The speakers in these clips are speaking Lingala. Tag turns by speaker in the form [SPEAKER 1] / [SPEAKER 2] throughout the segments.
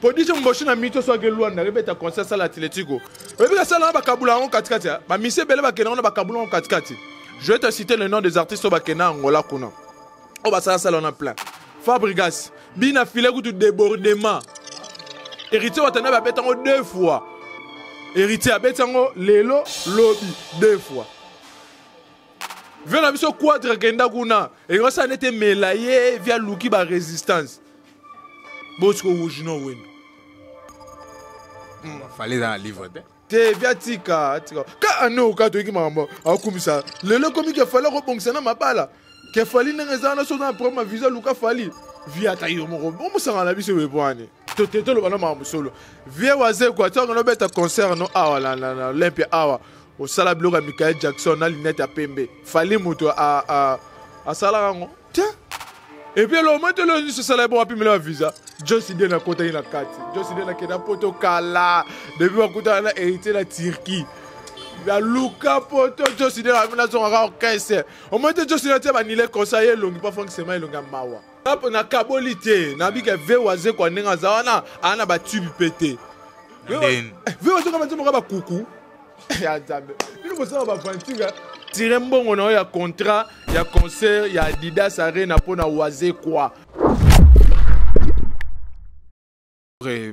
[SPEAKER 1] Pour dire que je suis un mythe, soit que l'on a répété un concert à l'Atlético. Et puis, ça, là, Kabula en 4-4. Ma mission, Belle Bakena, on a Kabula en 4-4. Je vais te citer le nom des artistes au Bakena, Angola, Kuna. Oh, bah, ça, on a plein. Fabregas, Bina Filet, ou tout débordement. Héritier, on a bêté en 2 fois. Héritier, a bêté en Lelo, Lobby, 2 fois. Vient la mission Quadre Genda Kuna. Et ça, on était mélaillé via Luki, ba résistance. Bosco Wujino Win.
[SPEAKER 2] Fallait dans le livre.
[SPEAKER 1] Te via tika. Ka ano ka to ki mama. Comme ça. Le comme qu'il fallait reboncer na mabala. Qu'il fallait n'ezana so na prendre visa Luka fali. Via tayo mo. On se rend la biso beboane. To le bana ma solo. Via waze quoi. Tu on beta concert no awa la Olympia awa. Au sala bloga Michael Jackson na linette à Pembe. Fallait moto à Salarango. Tiens. Et puis le moment où le salaire bon appuyer la visa. Just idée na côté na carte. Just idée na kena poto kala. Depuis on côté na hérité la Turquie. La Luka poto just idée na na son orchestre. Au moment où just idée ba nile conseiller longi pas fonctionnement longa mawa. Hop na kabolité na bi ke vewaze kwa ninga zawana ana ba tube pété. Vewaze comme ça ba kuku. Ya zambe. Bino bosa ba fantinga. Tirer mbongo na ya contrat, ya concert, ya Adidas Arena pour na waze quoi.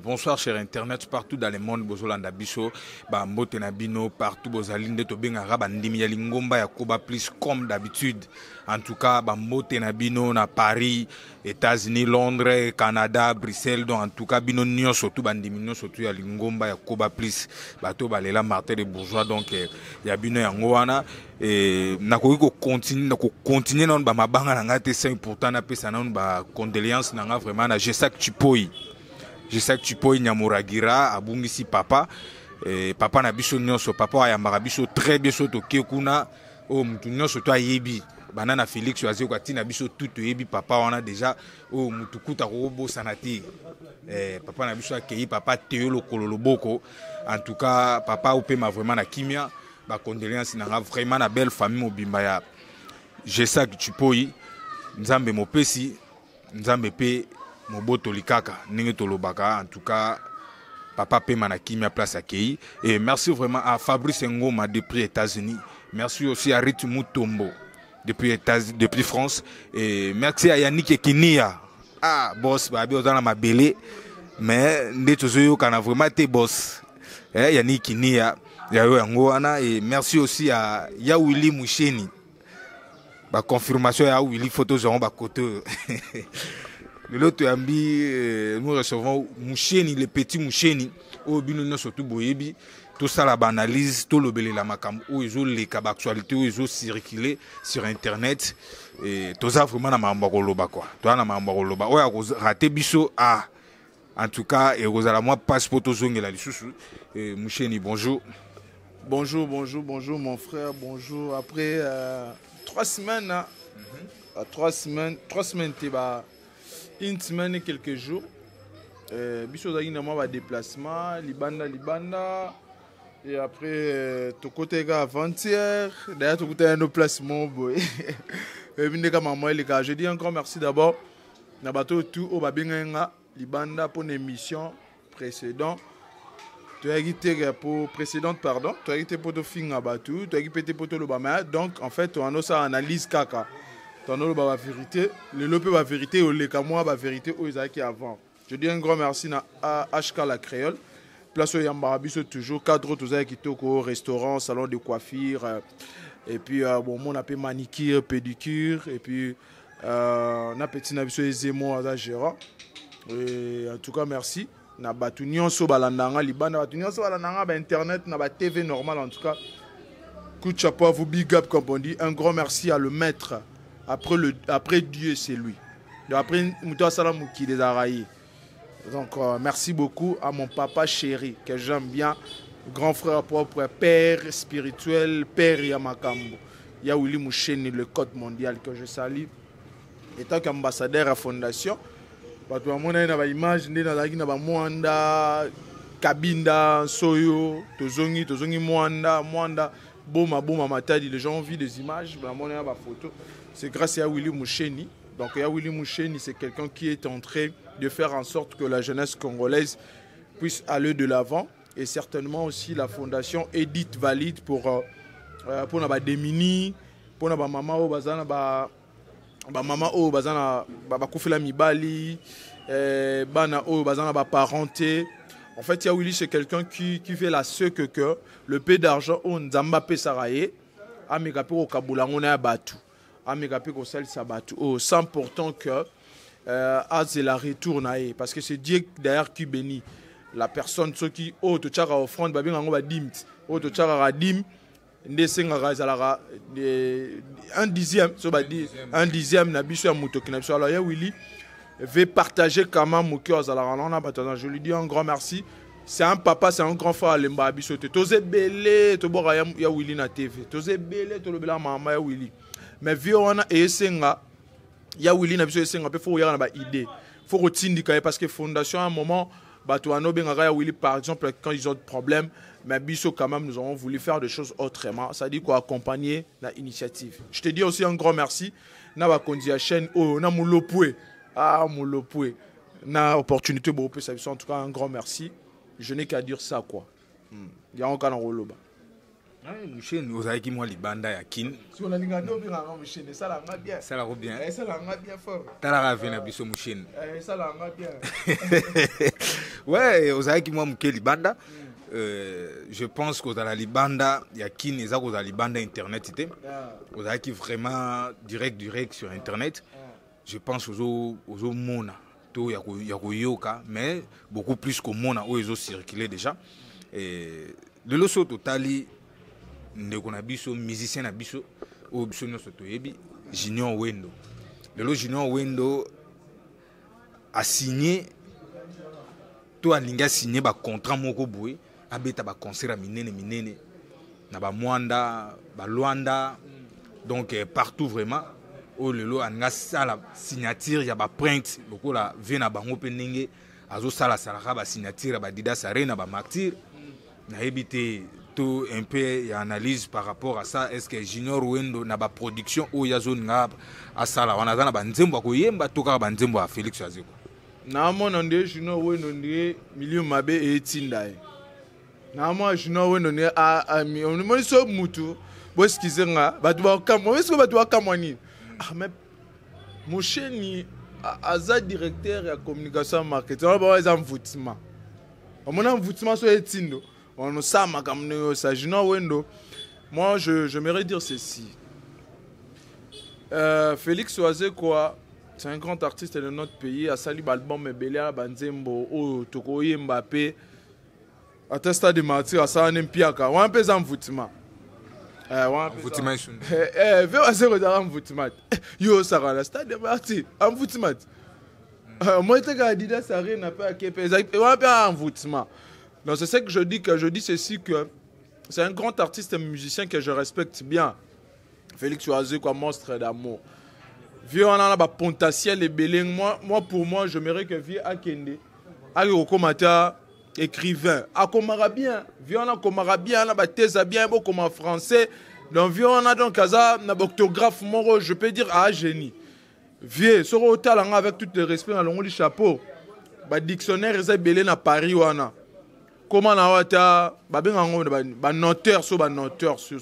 [SPEAKER 2] Bonsoir chers internet partout dans le monde bozolanda biso ba mbote na bino partout bozalinde to benga bandimi ya lingomba ya koba plus comme d'habitude en tout cas ba mbote na bino na Paris, États-Unis, Londres, Canada, Bruxelles donc en tout cas bino nyo surtout bandimi nyo surtout ya lingomba ya koba plus bato balela Martin de bourgeois donc ya bino ya ngwana et nakoki ko continuer na ba mabanga na ngate c'est important na pesa na ba condoléances na nga vraiment na Jesak Chipoi. Je sais que tu peux Nyamuragira, Abungisi papa, papa na biso nyonso, papa ya marabiso très bien soto kekuna, oh mutu nyonso to yebi, banana Félix wazi ko tina biso tout yebi papa wana déjà, oh mutu kuta robo sanati, papa na biso akei papa Théo Kololo Boko, en tout cas papa opé ma vraiment na kimia, ba condoléances na vraiment na belle famille mobimba ya, je sais que tu peux, nzambe mopesi, nzambe pe Moboto Likaka, Ningetolobaka, en tout cas, papa Pemana Kimia place à Kei. Et merci vraiment à Fabrice Ngoma depuis les États-Unis. Merci aussi à Ritu Mutombo depuis France. Et merci à Yannick Kinia. Ah, boss, bah, bien dans ma belle. Mais, Netozoyo, qu'on a vraiment été boss. Yannick Kinia, Yaouana. Et merci aussi à Yaouli Moucheni. Bah, confirmation à Yaouli, photos en bas côté. L'autre ambi, nous recevons Moucheni, le petit Moucheni, au bino surtout boyebi, tout ça la banalise, tout le belé la macam, où ils ont les cas d'actualité, où ils ont circulé sur internet, et tout ça vraiment na mambaroloba quoi. Toi na mambaroloba, ouais, raté biso ah, en tout cas, et vous allez moi passeport aux ongles la lisusu. Moucheni, bonjour.
[SPEAKER 1] Bonjour mon frère, bonjour. Après 3 semaines, 3 semaines, t'es bah. Une semaine et quelques jours. Biso zaki na moi déplacement, Libanda. Et après, tout côté avant-hier, d'ailleurs tout côté un autre placement. Je dis encore merci d'abord. Na bateau tout au Babinga Libanda pour une émission précédente. Tu as été pour précédente pardon. Tu as été pour le fin bateau. Tu as été pour le Bama. Donc en fait on a ça analyse kaka. Dans la vérité, le lope la vérité ou les camois la vérité où ils qui avant. Je dis un grand merci à HK la Créole. Place au Yambarabiso toujours cadre tous qui sont au restaurant, salon de coiffure et puis bon on a fait manicure, pédicure et puis on a petit nabiso ezemo à gérant. Et en tout cas merci. Na batunion so balandanga libana batunion so balandanga ba internet na ba TV normal en tout cas. Coup de chapeau à vous big up comme on dit. Un grand merci à le maître. Après Dieu, c'est lui. Après Moussa Salam qui les a raillés. Donc, merci beaucoup à mon papa chéri, que j'aime bien. Grand frère propre, père spirituel, père Yamakambo. Yaouli Moucheni, le code mondial que je salue. Et tant qu'ambassadeur à fondation, je suis une image de Mwanda, Kabinda, Soyo, Tozongi Mwanda, Boma Matadi. Les gens ont vu des images, photos. C'est grâce à Willy Moucheni. Donc il y a Willy Moucheni, c'est quelqu'un qui est en train de faire en sorte que la jeunesse congolaise puisse aller de l'avant. Et certainement aussi la fondation Edith Valide pour na démini, pour na maman au bazana maman au bazana kufila mibali, bana au bazana parenté. En fait, il y a Willy, c'est quelqu'un qui fait la ce que le peu d'argent on nzamba pe saraye, amekape au kabula on a battu. Amekape ko sel sabatu. Oh, sans pourtant que az la retourne parce que c'est Dieu d'ailleurs qui bénit. La personne ceux qui oh to tchara offrande ba binga ngoba dimt oh to tchara radim ndesenga razalara un dixième so ba di un dixième na biso ya muto ki na biso. Alors ya Willy veut partager comment mon cœur zalara na batana. Je lui dis un grand merci. C'est un papa, c'est un grand frère à lemba biso te tozé belé to bora ya Willy na TV tozé belé to lobela mama ya Willy mais vieux on a esenga ya Willy na biso esenga pe faut ya na ba idée faut retindika parce que fondation à un moment Willy, par exemple, quand ils ont des problèmes, mais Bisso, quand même, nous avons voulu faire des choses autrement. Ça dit quoi, accompagner l'initiative. Je te dis aussi un grand merci. Na ba kondi a chaîne oh na mulopoué. Ah mulopoué. Na opportunité pour ça en tout cas un grand merci. Je n'ai qu'à dire ça quoi. Il y a encore un rôle.
[SPEAKER 2] Moucheni, vous avez qui moi libanda ya kin.
[SPEAKER 1] Si on a dit ngando bien Moucheni, ça la nga bien.
[SPEAKER 2] Ça la bien.
[SPEAKER 1] Ça la nga bien fort.
[SPEAKER 2] Tala rave na biso Moucheni.
[SPEAKER 1] Ça la nga bien.
[SPEAKER 2] Ouais, vous avez qui moi mouké libanda. Je pense que dans la libanda, il y a kin et ça que dans la libanda internet était. Vous avez qui vraiment direct sur internet. Je pense aux mona. Tout ya ko yoka, mais beaucoup plus que mona où ils ont circulé déjà. Et le loso totali ndeko na biso musicien na biso o biso nyonso toyebi Junior Wendo. Le Junior Wendo a signé to alinga signé ba contrat moko boye abeta ba concert minene na ba Mwanda ba Luanda donc partout vraiment o lelo anga sala signature ya ba print lokola vena bango pe ndenge azo sala ba signature ba Didas Arena ba Martyr na ebité tout un peu analyse par rapport à ça. Est-ce que Junior Wendo n'a pas production ou ya zone ngab à ça là on a dans ba nzembo ko yemba to ka ba nzembo a Félix Azeko
[SPEAKER 1] na mo ndé Junior Wendo ndé milieu mabe et tinda na mo Junior Wendo ndé a mi on mo so mutu bo skizenga ba to ba kam mo esko ba to kam wani ah mais Moucheni aza directeur ya communication marketing on ba za mvutima on a mvutima so etindo. On nous sait comme ça. Junior Wendo. Moi, j'aimerais dire ceci. Félix Oazé, quoi, c'est un grand artiste de notre pays. A sali l'album Belia, Banzembo, O Tokoye Mbappé. À Testa de Martyr, à Sanem Piaka. On a un peu d'envoûtement.
[SPEAKER 2] Envoûtement.
[SPEAKER 1] Fais Oazé Rodara envoûtement. Yo, Sarah, la stade de Martyr. Envoûtement. Moi, je te dis que ça n'a pas à Képe. On a un peu d'envoûtement. Donc c'est ça que je dis ceci que c'est un grand artiste et musicien que je respecte bien. Félix Oazé quoi monstre d'amour. Vieux on a un potentiel et belé. Moi pour moi j'aimerais que vieux Akende Akomata écrivain. Akomara bien. Vieux on a komara bien, on a thèse bien beau comme en français. Donc vieux on a donc kaza na orthographe moro, je peux dire génie. Vieux sur au talent avec tout le respect dans le chapeau. Ba dictionnaire est belé na Paris wana. Comment na wata ba noteur sur je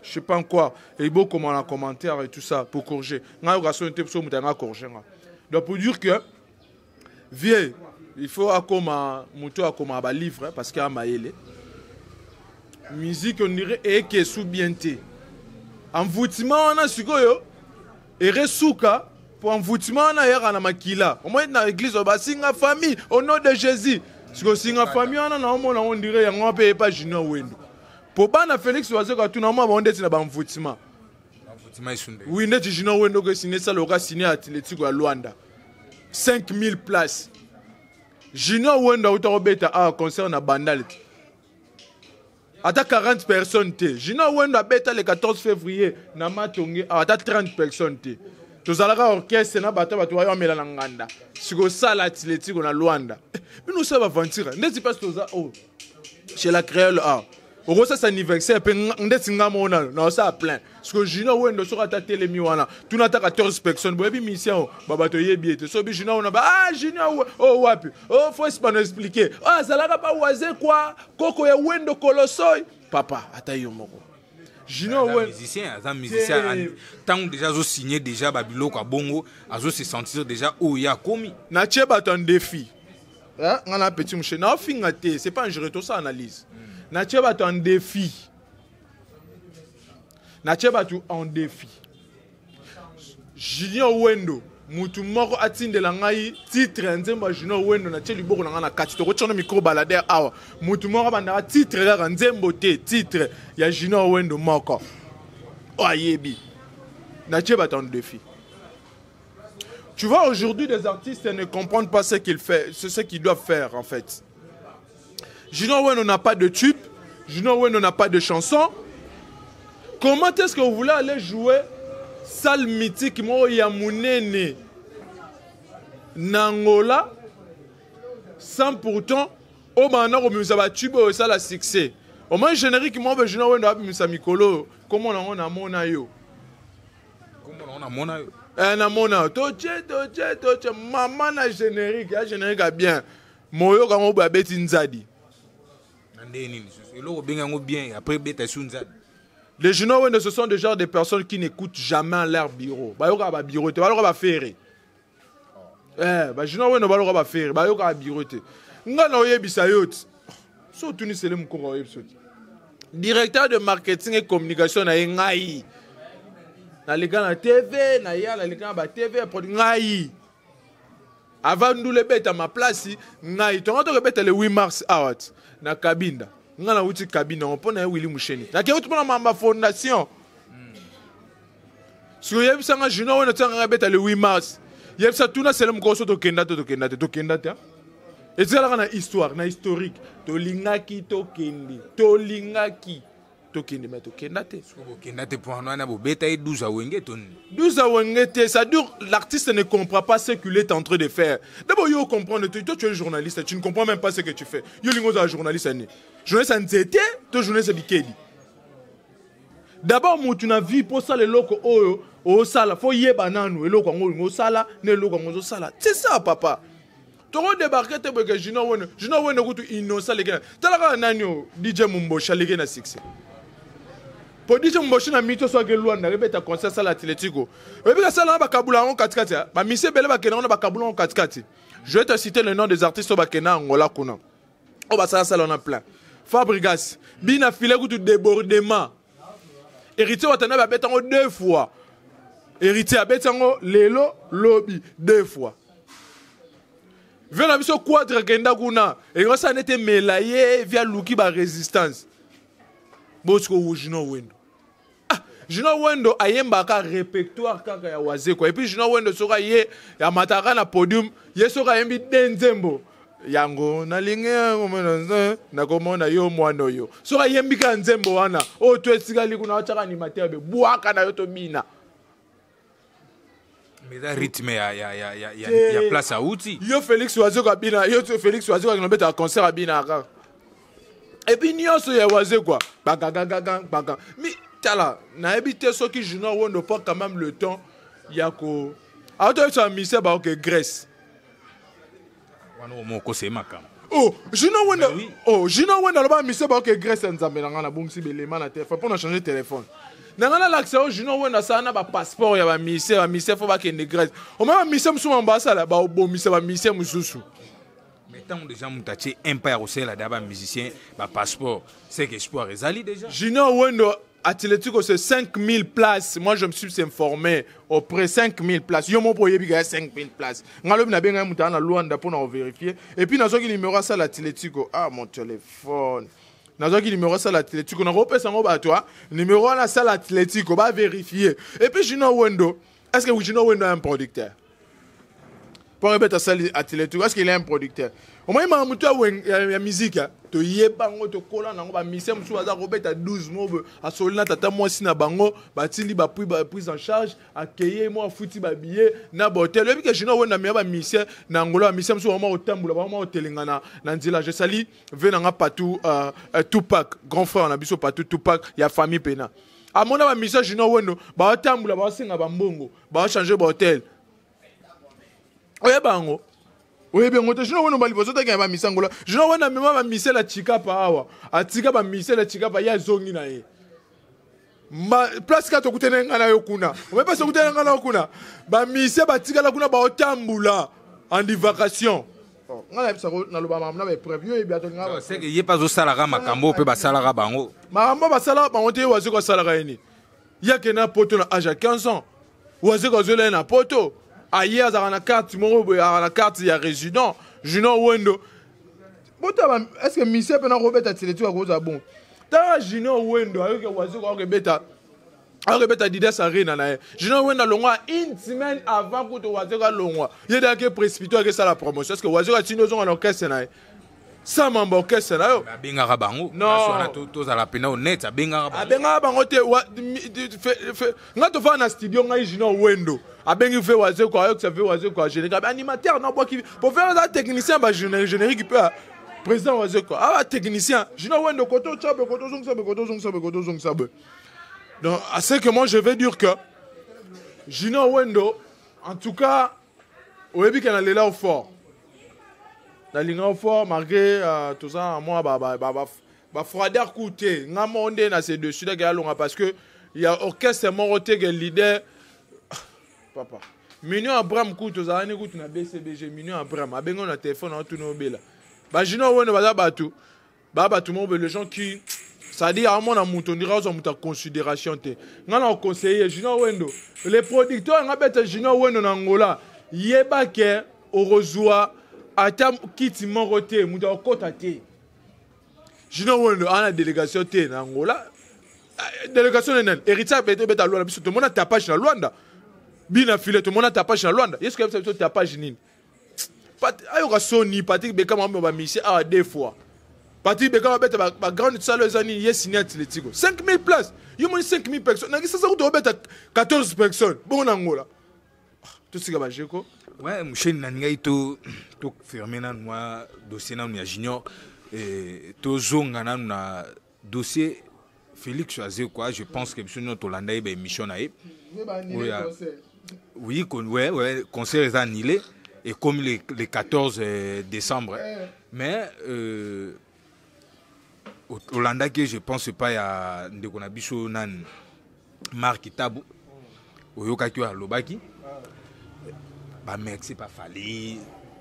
[SPEAKER 1] sais pas quoi et beau comment on a commentaire et tout ça pour corriger nga occasion était sur mutanga corriger donc pour dire que vieux il faut akoma muto akoma ba livre parce qu'il y a maele musique on dirait et que sous bienté envoûtement on a sikoyo et resuka pour envoûtement on a yera na makila au moins na église au basinga famille au nom de Jésus. Si vous avez une famille, on dirait qu'on ne peut pas Junior Wendo. Pour que Félix Oazé soit tout le monde, on est un envoûtement. Oui, net Junior Wendo qui signé ça, le signé à Athletic à Luanda. 5000 places. Junior Wendo a un concert à Bandal. Ata 40 personnes. Junior Wendo a le 14 février. Namatongi a 30 personnes. Tous les orchestres na bato ya mela na nganda. Siko sala Athletic na Luanda. Mais nous savons aventure. N'est-ce pas ça oh. Chez la créole ah. Oro ça anniversaire pe ndeti ngamona na ça plein parce que Junior Wendo sera ta télémi wana tu n'as 14 personnes boyebi mission baba to yebi te so bi Junior on ba Junior oh wapi oh faut pas nous expliquer ah ça là pas waze quoi koko ya Wendo Kolosoi papa atayo moko Junior Wendo
[SPEAKER 2] musicien tant déjà zo signé déjà babilo kwa bongo azo se sentir déjà oh ya komi
[SPEAKER 1] na cheba ton défi hein on a petit monsieur na fingaté c'est pas un jeu tout ça analyse na cheba ton défi na cheba tu en défi Junior Wendo mutu moko atindela ngai titre nzembo Junior Wendo na cheli boko na kati to kochono micro balader awa mutu moko banda titre ya nzembo te titre ya Junior Wendo moko oyebi na cheba ton défi. Tu vois, aujourd'hui, des artistes ne comprennent pas ce qu'ils font, ce qu'ils doivent faire, en fait. Junior Wendo n'a pas de tube. Junior Wendo n'a pas de chanson. Comment est-ce que vous voulez aller jouer salle mythique mo ya munene Nangola sans pourtant au bana ko misa ba tube au sala succès. Au moins générique mo be Junior Wendo abi misa mikolo. Comment on a mona yo?
[SPEAKER 2] Comment on a mona yo?
[SPEAKER 1] Na mona toche maman na générique ya générique a bien moyo ka mo ba beti nzadi
[SPEAKER 2] ndeni lo benga ngo bien après beta sunzadi.
[SPEAKER 1] Les Junior Wendo ce sont des genres de personnes qui n'écoutent jamais leur bureau ba yo ka ba bureau te ba lo ka ba faire ba Junior Wendo ba lo ka ba faire ba yo ka bureau te nga na oyebisa yot so tuni sele mkongo oyebisoti directeur de marketing et communication na ngai na leka na TV na ya na leka ba TV produit ngai avant nous le beta ma place ngai to to beta le 8 mars out na Kabinda nga na uti Kabinda on pona Willy Musheni na ke uti pona mamba fondation so yebisa nga Junior Wendo tanga beta le 8 mars yebisa tuna sele mkoso to kenda te et c'est là na histoire na historique to lingaki to kendi mais to kendate
[SPEAKER 2] kendate pour na bo beta et 12 awenge ton
[SPEAKER 1] 12 awenge ça dure l'artiste ne comprend pas ce qu'il est en train de faire d'abord yo comprendre toi tu es journaliste tu ne comprends même pas ce que tu fais yo lingo za journaliste ani journaliste nzete to journaliste bikedi d'abord mutu na vie pour ça le loko oyo o sala faut yeba nanu eloko ngo sala ne loko ngo sala c'est ça papa. Tu as débarqué que Junior Wendo kutu innocent les gars. Talaka nanyo DJ Mumbosha les gars na succès. Pour DJ Mumbosha na mito so ke Luanda répète concert sala Atletico. Et puis ça là ba kabula on katikati. Ba mise bele ba kena on ba kabula on katikati. Je vais te citer le nom des artistes au bakena Angola kuna. O ba sala on a plein. Fabregas, bina filé kutu débordement. Héritier watana ba betango 2 fois. Héritier a betango lelo lobby 2 fois. Vena biso quadre kenda kuna et ça n'était mélaillé via Luki ba résistance bosko Junior Wendo Junior Wendo ayemba ka répertoire kaka ya waze quoi et puis Junior Wendo soka ye ya mataka na podium ye soka yembi denzembo yango na linge na komona yo mwana yo soka yembi ka nzembo wana o to esikali kuna achaka animateur be buaka na yo to bina.
[SPEAKER 2] Mais le rythme, il y a place à outils.
[SPEAKER 1] Yo Félix Oiseau Kabina, yo Félix Oiseau qui nous met un concert à Bina. Et puis nous sommes Oiseau quoi. Baga. Mais tala, na habité ceux qui Junior Wendo pas quand même le temps. Il y a ko. Alors tu as mis ça bah ok Grèce. Oh, Junior Wendo. Oh, Junior Wendo là-bas mis ça bah ok Grèce en Zambie na bungsi belema na téléphone pour changer téléphone. Nangana l'accès au Junior Wendo ça na ba passeport ya ba mise faut ba kende Grèce. O même mise musu ambassa là ba bo mise mususu.
[SPEAKER 2] Mais tant déjà mutaché empire au sel là d'aba musicien ba passeport c'est que espoir ezali déjà.
[SPEAKER 1] Junior Wendo Atletico c'est 5000 places. Moi je me suis informé auprès 5000 places. Yo mo poyebi ga 5000 places. Ngalo bina benga muta na Luanda pour na vérifier et puis nazo ki numéro ça l'Atletico. Ah mon téléphone. Nazo ki numéro ça l'Atletico na repesa ngo ba toi numéro na ça l'Atletico ba vérifier et puis Junior Wendo est-ce que Junior Wendo est un producteur pour remettre ça à Télétour. Est-ce qu'il est un producteur? Au moins, il y a la musique. Tu y es pas, tu colles, tu as mis ça, tu as remettre 12 mots, à Solina, tu as moi si na bango, tu as prise en charge, accueillir moi, foutu, billet, na botel. Et puis que je n'ai pas mis ça, na Angola, mis ça, tu as au tambour, au Telengana, Nandila. Je salue, venant partout, Tupac, grand frère, on a biso partout, Tupac, il y a famille Pena. À mon avis, message, je n'ai pas tambour, bah, c'est un bambongo, bah, changer botel. Oye bango. Oye bango te jino wono bali bozo ta ba misangola. Jino wona mema ba misela chikapa awa. Atika ba misela chikapa ya zongi na ye. Ma place ka to kutena ngana yo kuna. Oye pas kutena ngana yo kuna. Ba mise ba tika la kuna ba otambula en vacation. Ngana bisa ko na loba mamna ba preview e biato ngaba.
[SPEAKER 2] C'est que yé pas zo salaga makambo pe ba salaga bango.
[SPEAKER 1] Makambo ba salaga bango te wazo ko salaga ini. Ya ke na poto na âge 15 ans. Wazo ko zo na poto. Ailleurs, il y a une carte, il y a résident. Je n'ai wendo. Est-ce que Michel peut remettre à Télétour à cause de bon? Tant je n'ai wendo, avec le oiseau qui a remettre à Didas Arena. Je n'ai wendo longa une semaine avant que le oiseau a longa. Il y a des précipités avec ça la promotion. Est-ce que le oiseau a tenu dans l'orchestre? Ça m'a manqué, c'est là.
[SPEAKER 2] Benga bango.
[SPEAKER 1] Non.
[SPEAKER 2] Tous à la peine honnête, benga bango.
[SPEAKER 1] Benga bango te nga to fa na studio nga jino wendo. Abengi fait oiseau quoi, ça fait oiseau quoi, générique. Animateur non pas qui pour faire un technicien ba générique peut président oiseau quoi. Ah technicien, jino wendo koto chabe koto zong sabe. Donc à ce que moi je vais dire que jino wendo en tout cas au début qu'on allait là au fort. La ligne au fort malgré tout ça moi froideur coûté nga monde na c'est dessus là longa parce que il y a orchestre moroté que leader papa Mignon Abraham coûte aux années coûte na BCBG Mignon Abraham abengo na téléphone na tout no bela ba jino wona ba batu mo les gens qui ça dit à mon amour on dira aux muta considération te nga na conseiller jino wendo les producteurs nga beta jino wendo na Angola yeba ke orozwa ata kiti moroté muta okota te jino wendo ana délégation te na Angola délégation nene héritage beta Luanda biso tout le monde a tapage na Luanda bina filet tout le monde a tapage na Luanda est-ce que vous avez tapage nini ayo ka soni Patrick Bekama ba mission à deux fois Patrick Bekama beta ba grande salle zani yes signé Atletico 5000 places yo moni 5000 personnes na ça ko to beta 14 personnes bon na Angola tout ce que ba jeko
[SPEAKER 2] ouais mcheni na ngai to fermer na moi dossier na ya junior et to zonga na dossier Félix Choisé quoi, je pense que notre Hollande est émission na oui, conseil est annulé et comme le 14 décembre. Mais Hollande que je pense pas il y a de qu'on a biso nan Marc Tabu oyoka ki a lobaki. Bah merci pas fallu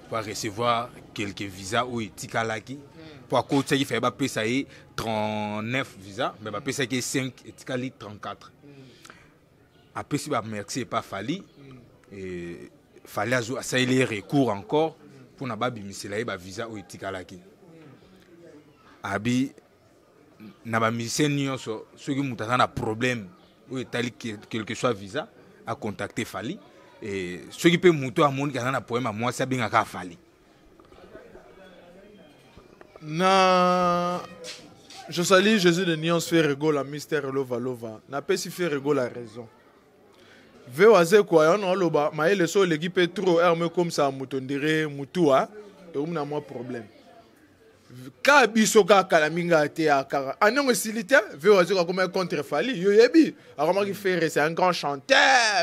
[SPEAKER 2] pour recevoir quelques visas ou tikalaki. Pour cause ça il fait pas ça 39 visas mais pas ça qui 5 et tikali 34 après si bah merci pas fallu et fallait ça il y recours encore pour na ba bimisela ba visa ou tikalaki abi na ba misenio so ceux qui mutata na problème ou etali quelque soit visa à contacter fali et ceux qui peut muto à monde qui a un problème à moi ça bien ka fali.
[SPEAKER 1] Je salue Jésus de Nyons Ferrego, la mystère Lova Lova. N'a pas si Ferrego la raison. Veoaze quoi, on a loba, mais le sol l'équipe est trop armé comme ça, moutondire, moutoua, et on a moins problème. Quand bisoka kalaminga te akara, anon silite, Veoaze quoi comme un contre fali, yo yebi, alors qui fait c'est un grand chanteur,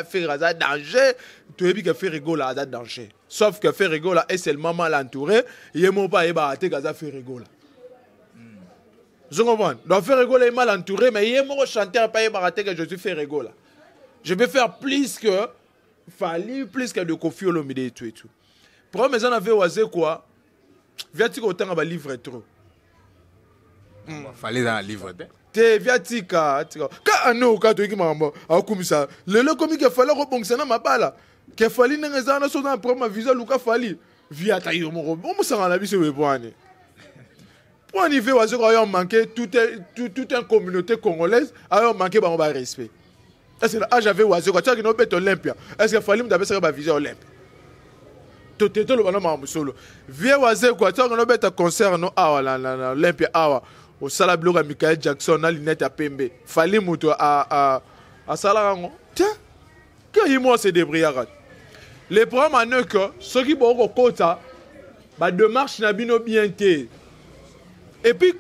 [SPEAKER 1] fait raza danger, tu yebi que Ferrego la a danger. Sauf que Ferrego là est seulement mal entouré, il est pas ébarraté gaza Ferrego là. Je comprends. Donc Ferrego là est mal entouré, mais il est mon chanteur pas ébarraté que je suis Ferrego là. Je vais faire plus que Fali, plus que de Kofi Olomide et tout et tout. Pour mes en avait osé quoi? Viatique autant à livre trop.
[SPEAKER 2] Fallait dans livre
[SPEAKER 1] te viatika ka ano ka to ikimamba akumisa lelo komi ke fala ko bongsana mabala ke fali nengezana so na problème visa luka fali viata yo mo musanga la biso we bwane pour un niveau wazo ko yo manqué toute une communauté congolaise a manqué ba respect. Est-ce que là j'avais wazo ko tsa ki no bet Olympia est-ce que fali mdabe sera ba visa Olympia toteto le bana mamusolo vie waze quoi tu on beta concert no awa la Olympia awa au sala bloga Michael Jackson na linette à pembe fallait moto à salarango tiens que yimo se débrouillera les problèmes en que ceux qui bon kota ba démarche na bino bien té et puis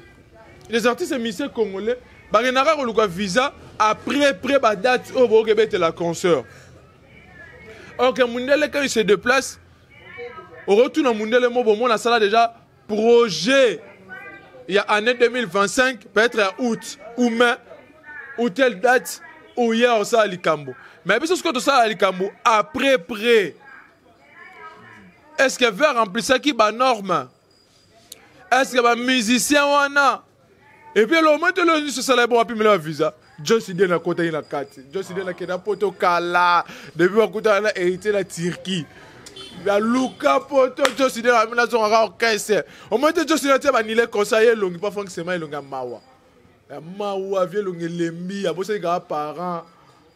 [SPEAKER 1] les artistes émissaires congolais ba renara ko luka visa après ba date au bo ke la concert. Ok, Mundele, quand il se déplace, au retour dans Mundele, on a ça déjà projet. Il y a année 2025, peut-être à août ou mai, ou telle date, où il y a ça à Likambo. Mais parce que ça à Likambo, après, est-ce que veut remplir ça qui est norme? Est-ce que les musiciens ou non? Et puis, le moment où le se salaire pour appuyer le visa. Joss Idé na kota ina kati. Joss Idé na kena poto kala. Depuis wakuta na hérité la Turquie. Ya Luka poto Joss Idé na mina zonga orchestre. Au moins Joss Idé na nile conseiller longi pas fonctionnement longa mawa. Ya mawa vie longi lembi ya bosa ga parents.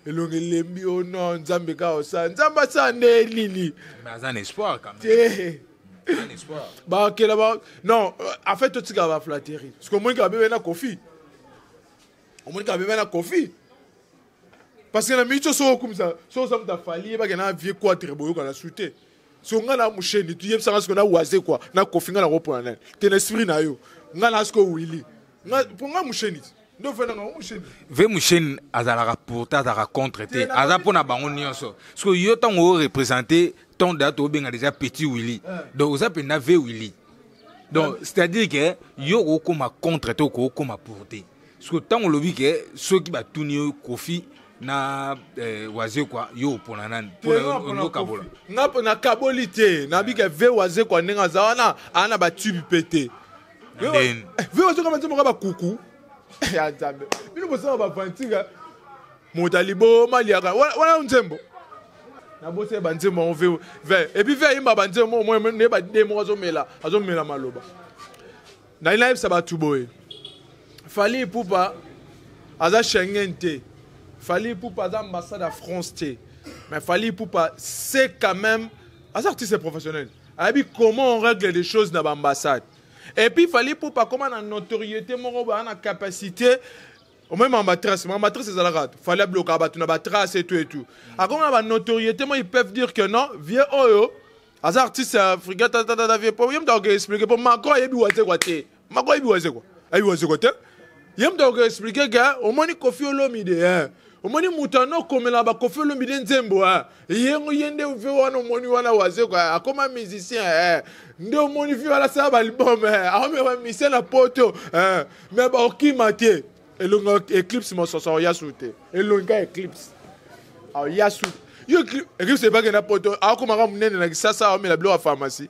[SPEAKER 1] Longi lembi oh non Nzambe ka osa. Nzamba sa nini.
[SPEAKER 2] Mais un espoir quand même. Un espoir.
[SPEAKER 1] Bah ok là-bas. Non, en fait tout ce qui va flatterie. Parce que moi qui a bébé na Kofi. On m'a dit qu'il y a un Kofi. Parce que la minute so comme ça, so ça m'a fallu pas que na vieux quoi très beau qu'on a shooté. So on a mouché ni tu y ça ce qu'on a oisé quoi. Na Kofi na reprendre. T'es esprit na yo. On a ce que Willy. Pour moi mouché ni. Donc fait na mouché.
[SPEAKER 2] Ve mouché azala rapporter azala contreter. Azala pour na bango nyonso. Parce que yo tant on représenter ton date au bien déjà petit Willy. Donc vous appelez na ve Willy. Donc c'est-à-dire que yo comme a contreter ou comme a porter. Parce que tant on le dit que ceux qui battent tout Kofi na wazé quoi yo pour la nan pour no kabola
[SPEAKER 1] na kabolité na bi que ve wazé quoi nenga zawana ana ba tubi pété ve wazé comme ça ba kuku ya zambe bino bosa ba vantinga motalibo maliaka wala nzembo na bosse ba nzembo on ve et puis ve imba ba nzembo mo ne ba demo azomela maloba na ina ça ba tuboye Fali Poupa, Aza Schengen te. Fali Poupa, Aza ambassade à France te. Mais Fali Poupa, c'est quand même. Aza artiste professionnel. Alors, comment on règle les choses dans l'ambassade? Et puis, Fali Poupa, comment on a notoriété, on a capacité. Au même en matrice, c'est la rate. Fallait bloquer, on a trace et tout et tout. Alors, comment on a notoriété, ils peuvent dire que non, vieux Oyo, Aza artiste africain, il y a expliquer pour Macron, il y a quoi. Macron, il y a quoi. Yem doit expliquer que au moins Kofi Olomide au moins mutano comme là ba Kofi Olomide nzembo yende ufe wana moni wana waze kwa akoma musicien ndo moni fi wala sa ba album ame wa musicien na poto mais ba okimate elonga Eclipse mo soso ya soute elonga Eclipse ya soute yo Eclipse c'est pas que na poto akoma ka munene na sasa ame la blo pharmacie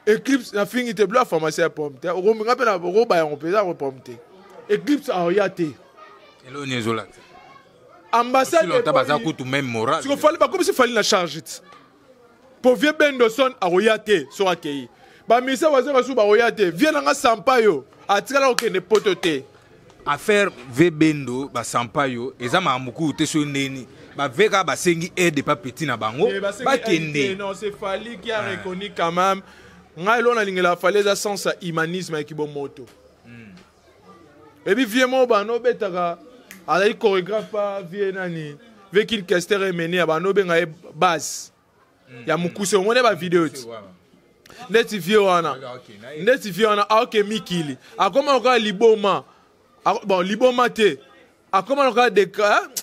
[SPEAKER 1] Eclipse na fingi te blo pharmacie à pomme te o ngape na ro ba on pesa ro pomme te Eclipse a orienté.
[SPEAKER 2] Et là, on est isolé.
[SPEAKER 1] Ambassade.
[SPEAKER 2] Même moral.
[SPEAKER 1] Ce qu'il fallait, comme s'il fallait la charge. Pour vieux Bendoson a orienté sur accueilli. Bah, mais ça va se faire orienté. Viens dans un sampaio. A tiré au ne pototé.
[SPEAKER 2] Affaire V Bendo, bah sampaio. Et ça m'a beaucoup été sur Neni. Bah, Vega, bah, sengi aide pas petit na bango. Bah, kende.
[SPEAKER 1] Non, c'est Fali qui a reconnu quand même. Ngaïlo na lingela fallait ça sans humanisme avec bon moto. Et puis, vieux mon bano betara, ala y chorégraphe pas vieux nani, vieux qu'il caster et mené à bano benga base. Ya mukuse on est ba vidéo. Neti vieux wana. Neti vieux wana a ok mikili. A comment on va liboma. Bon liboma te. A comment on va des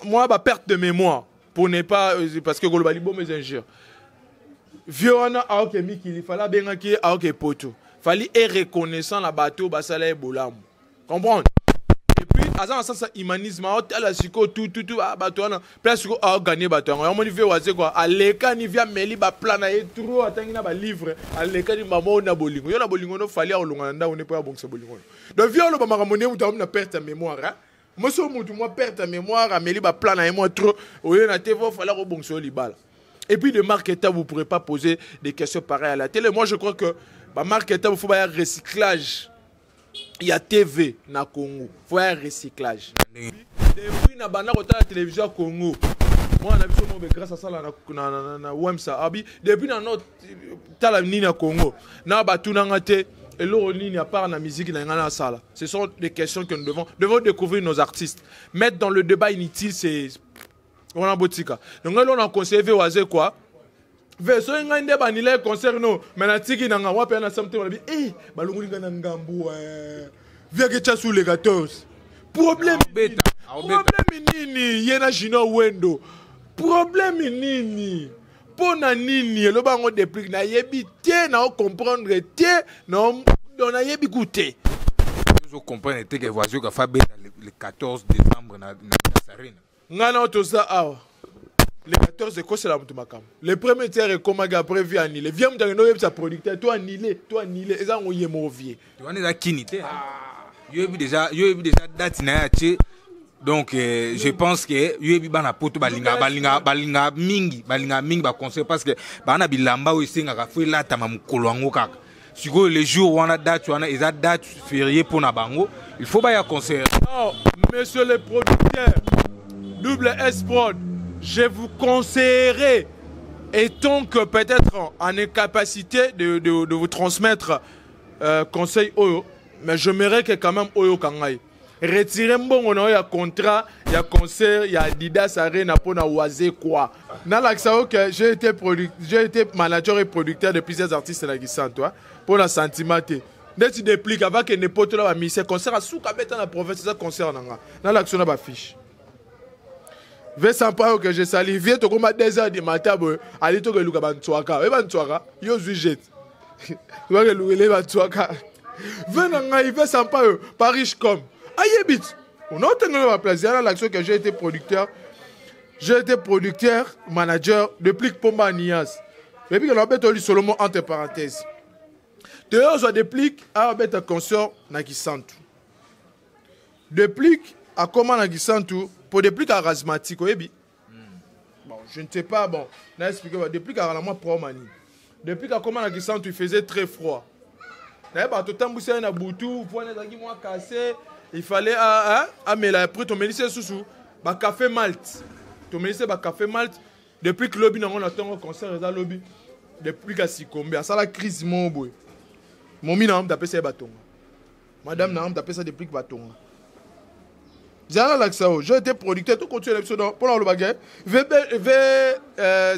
[SPEAKER 1] moi ba perte de mémoire pour ne pas parce que golo ba liboma mes injures. Vieux wana a ok mikili fallait benga qui a ok poto. Fallait être reconnaissant la bateau ba sala e bolam. Comprendre? Et puis, à ça, humanisme, tout, bateau, presque à gagner bateau. On m'a dit, quoi, à l'écart, il vient mêler, plan, trop, attendre, livre, à l'écart, il m'a dit, na bolingo. Yo na bolingo, no fallait au Longanda, on n'est pas bon que c'est bolingo. Donc, viens, on va ramener, on a perdu ta mémoire. Moi, si on perd ta mémoire, à mêler, plan, et moi, trop, au lieu de il fallait au bon sur les balles. Et puis, de marketing, vous ne pourrez pas poser des questions pareilles à la télé. Moi, je crois que, marketing, il faut un recyclage. Il y a TV na Congo, il faut un recyclage. Depuis na bana kota la télévision Congo, Moi, on a vu grâce à ça, na Wemsa. Abi, depuis dans notre Talamini à Congo, na Batunangate, et l'Oroni, à part la musique, ce sont des questions que nous devons découvrir nos artistes. Mettre dans le débat inutile, c'est. On a botika. Donc là, on a conservé oisé quoi? Verso ngande banile concert no, mais na tiki na nga wapi na samte wala bi balunguli ngana ngambu via que tu sous les 14. Problème nini yena jino wendo. Problème nini. Pona nini le bango déplique na yebi tie na comprendre tie non on a yebi goûter.
[SPEAKER 2] Je comprends que voisin qui a fait le 14 décembre na Sarine.
[SPEAKER 1] Ngana otosa awa. Le 14 de quoi c'est la moutumakam. Le premier tiers est comme un prévu à Nile. Viens me dire sa producteur, toi Nile. Et ça on y est mauvais.
[SPEAKER 2] Tu vois déjà kinité. Yo déjà date na ya. Donc je pense que yo bi bana poto balinga mingi ba conseil parce que bana bilamba o isinga ka fo lata mamukolo wango kaka. Siko les jours wana date wana eza date férié pour na bango. Il faut ba ya concert.
[SPEAKER 1] Non, monsieur le producteur. Double S Prod. Je vous conseillerais, étant que peut-être en incapacité de vous transmettre conseil Oyo, mais je m'aimerais que quand même Oyo Kangai. Retirez bon on a contrat, il y a concert, il y a Adidas Arena pour na oiser quoi. Dans l'accent que j'ai été manager et producteur de plusieurs artistes là qui sont toi pour la sentimenté. Dès que tu dépliques avant que n'importe là va misser concert à souka bête dans la province ça concert nanga. Dans l'action là ba fiche. Ve Sampaio que je salue, viens te comme à 2h du matin, allez te que Luka Bantuaka, et Bantuaka, yo zujet. Tu vois que Luka Bantuaka. Venanga, il fait Sampaio, Paris comme. Aïe, bit. On a tenu ma place. Il y a l'action que j'ai été producteur. J'ai été producteur, manager, depuis Pomba Nias. Et puis, on a bête seulement entre parenthèses. D'ailleurs, je déplique à bête consort Nagisantu. Déplique à comment Nagisantu. Pour des pliques arasmatiques, bon, je ne sais pas, bon, on a expliqué, des pliques à la moi promani. Depuis qu'à comment la guisante, il faisait très froid. D'ailleurs, tout le temps, vous savez, un boutou, pour un moins cassé, il fallait, mais là, après, ton médecin sous bah, café malt. Ton médecin, bah, café malt, depuis que le lobby, on attend un concert, le lobby, depuis qu'à s'y combler, ça la crise, mon boy. Mon mina, on appelle ça bâton. Madame, on appelle ça depuis que bâton. J'ai été producteur, tout continue l'épisode pour le bagage.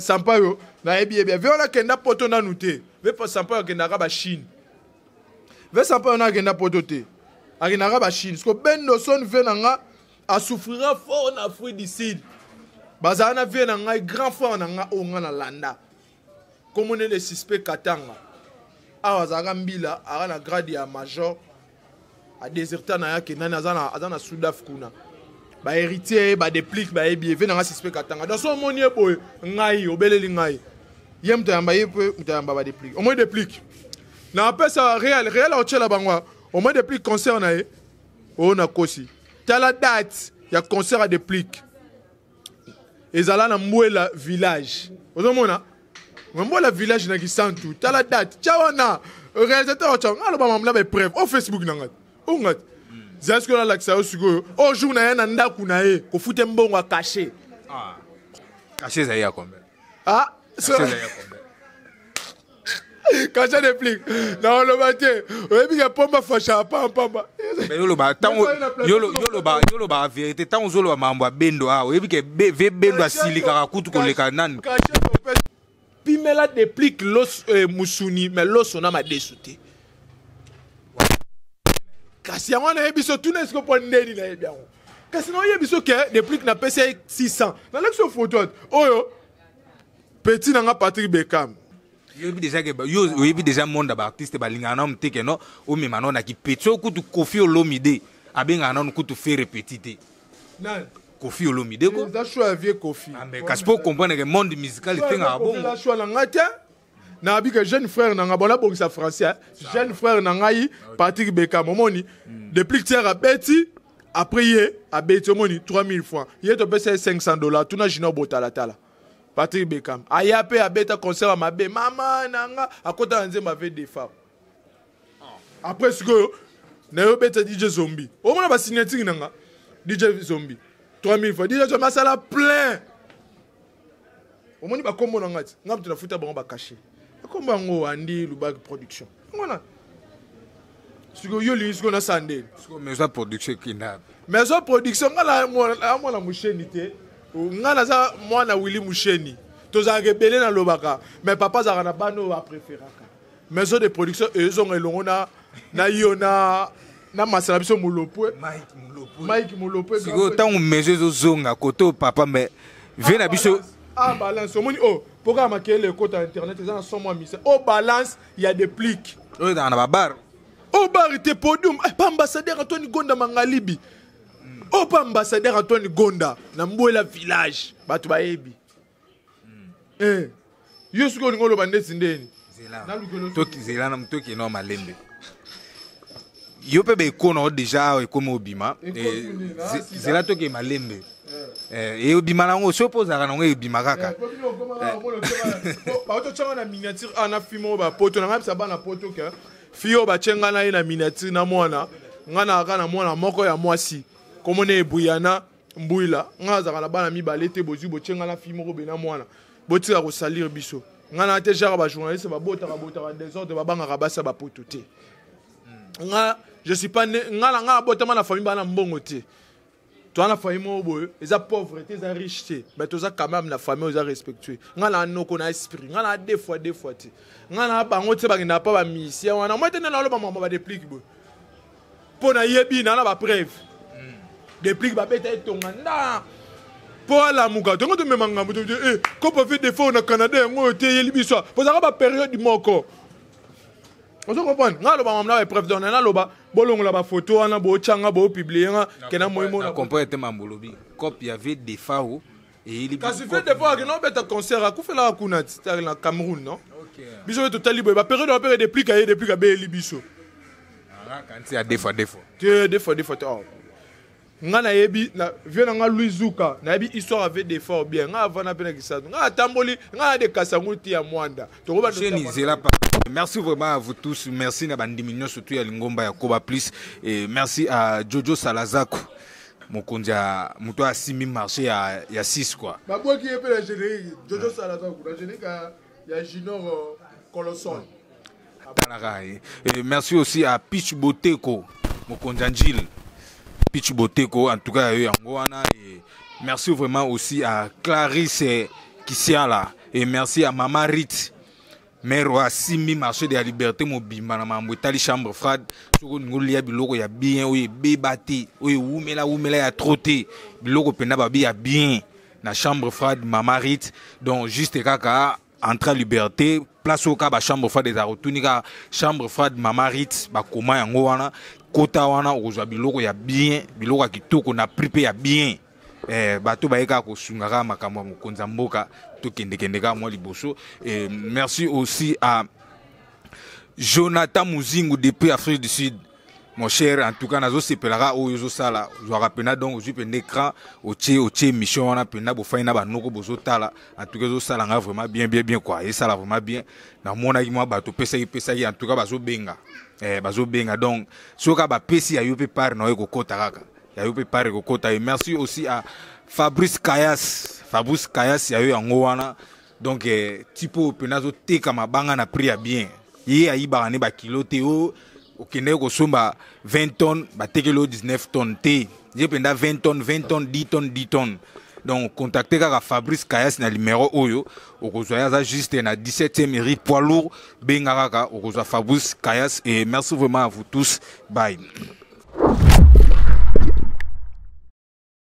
[SPEAKER 1] Sampaio, na ebi bien. On a kenda poto na nouté. Sampaio kenda raba Chine. Sampaio na kenda poto te. Akenda raba Chine. Parce que ben no son venanga a souffrira fort en Afrique du Sud. Bazana venanga grand fort nanga onga na landa. Comme on est les suspects Katanga. Awa zaga mbila, ara na grade ya major. A déserta na yake nani azana Soudaf kuna ba héritier ba déplique ba ebi ve na suspect katanga dans son monier boy ngai obeleli ngai yem tamba yepe mutamba ba déplique au moins déplique na appelle ça réel au tchela bangwa au moins déplique concert na e o na kosi tala date ya concert à déplique ezala na Mbwela village ozomona Mbwela village na Gisantu tala date tchawana réalisateur tchanga alo ba mamla ba preuve au Facebook nanga Ungat. Est-ce que la ça aussi au jour na yena ndaku na ye ko fute mbongo caché.
[SPEAKER 2] Ah. Caché ça y a combien?
[SPEAKER 1] Ah,
[SPEAKER 2] ça y a combien?
[SPEAKER 1] Caché des pliques. Non le matin, on bi pomba fasha pamba.
[SPEAKER 2] Mais yo lo ba ba vérité tant zo lo mambo bendo ah, on bi ke ve bendo asilika kutu ko leka nan.
[SPEAKER 1] Pimela des pliques los musuni mais los on a ma desouté. Kasi yango na yebiso tout n'est-ce que pour ndeni na yebiango. Kasi na yebiso ke depuis que na PC 600. Na l'exo photo oyo petit nanga Patrick Beckham.
[SPEAKER 2] Yo yebi déjà monde d'artiste balinga na mteke no o me manona ki petit kutu Koffi Olomide abenga na kutu faire répétiter.
[SPEAKER 1] Nan
[SPEAKER 2] Koffi Olomide ko.
[SPEAKER 1] Ça choix vieux Koffi.
[SPEAKER 2] Ah mais kasi pour comprendre que monde musical tenga bon.
[SPEAKER 1] Ça choix na ngata. Na abi que jeune frère nanga bona bongisa français jeune frère nangai Patrick Beckham momoni depuis que tu as bêti après hier a bêti momoni 3000 francs hier tu payes $500 tu na jino botala tala Patrick Beckham aya pe a bêta concert à mabe mama nanga akota nzemba ve des femmes après ce que na yo bêta DJ Zombie au moins ba signature nanga DJ Zombie 3000 francs DJ Zombie ça la plein omoni bakombo na ngati ngam tunafuta bango bakache bakombo yango andi lubaki production ngona siko yoli siko na sande
[SPEAKER 2] siko maison production kinda
[SPEAKER 1] maison production ngala mwana musheni te ngala za mwana Willy Musheni toza rebele na lobaka mais papa za na bano ba préféraka maison de production ezonga elongo na yona na masala biso mulopwe Mike mulopwe
[SPEAKER 2] siko tango maison zonga koto papa mais vena biso
[SPEAKER 1] balance omoni pourquoi makele kota internet ezana son mois mise balance il y a des plics
[SPEAKER 2] dans na bar
[SPEAKER 1] bar était podium pas ambassadeur Antoine Gonda Mangalibi pas ambassadeur Antoine Gonda na Mbola village batu baebi yo siko ngolo bandesi ndeni
[SPEAKER 2] toki zela na mtoki no malembe yo pe be kono déjà ekomo obima zela toki malembe et obima nango so poza kana ngo ebima kaka
[SPEAKER 1] ba to changa na miniature ana fimo ba poto na ngapsa bana poto ke fio ba chenga na ina miniature na mwana ngana kana mwana moko ya mwasi komone ebuyana mbuila ngaza kana bana mibale te bozu bo chenga na fimo ko bena mwana botira ko salir biso ngana te jara ba journaliste ba bota désordre ba banga basa ba poto te nga je suis pas nga bota na famille bana mbongo te toi na famille mo boy eza pauvreté eza richesse mais toi quand même la famille eza respectueux nga na noko na esprit nga na deux fois te nga na bango te ba na pas ba mission wana moi te na lo ba mama ba déplique boy pona yebi na ba preuve déplique ba beta etonga nda pour la muka to ngoto memanga muto ko pa fait défaut na Canada ngo te yeli biso pour ba période du moko on se comprend nga lo ba mama na preuve donner na lo ba bolongo la ba photo wana bo changa bo publier nga kena moimo
[SPEAKER 2] na comprendre mambolobi copie avait des fao et il
[SPEAKER 1] kasi fait des fois que non beta concert ku fait la kuna na Cameroun non OK biso to tali ba période des plics à be li biso
[SPEAKER 2] quand il y a des fois
[SPEAKER 1] nga na yebi na vieux nga Louis Zuka na yebi histoire avec des forts bien nga avana pena kisatu nga tamboli nga de kasanguti ya mwanda to ba
[SPEAKER 2] merci vraiment à vous tous merci na bandimignon surtout ya lingomba ya Koba Plus et merci à Jojo Salazako mokonja muto asimi marché ya 6 quoi
[SPEAKER 1] babwa ki epela générique Jojo Salazako na générique ya Junior Colossal
[SPEAKER 2] et merci aussi à Pitch Boteko mokonja Njil Pitch Boteko en tout cas yango wana et merci vraiment aussi à Clarisse Kisiala et merci à Mama Rit mère wa simi marché de la liberté mobimba na mambo tali chambre froide soko ngolia biloko ya bien oye bebati oye wumela ya trotter biloko penda ba ya bien na chambre froide Mama Rit donc juste kaka entre liberté place au ba chambre froide des arotunika chambre froide Mama Rit ba koma yango wana kota wana ozwa biloko ya bien biloko kitoko na prix ya bien bato baeka ko sungaka makambo mokonza mboka to kende moi liboso et merci aussi à Jonathan Muzingu depuis Afrique du Sud mon cher en tout cas nazo sepelaka oyo sala zo rapena donc je peux écran otie mission wana pena bo faina ba noko bozo tala en tout cas zo sala nga vraiment bien quoi et ça là vraiment bien na mona ki moi bato pesa en tout cas bazo benga donc soka ba pesi ya yope par na ko kota kaka ya yope par ko kota et merci aussi à Fabrice Kayas ya yo yango wana donc tipo penazo teka mabanga na prix ya bien ye ayiba ne ba kilo te o okende ko somba 20 tonnes ba tekelo 19 tonnes te je penda 20 tonnes 10 tonnes donc contactez kaka Fabrice Kayas na numéro oyo okozwa za juste na 17e rue poids lourd benga kaka okozwa Fabrice Kayas et merci vraiment à vous tous bye.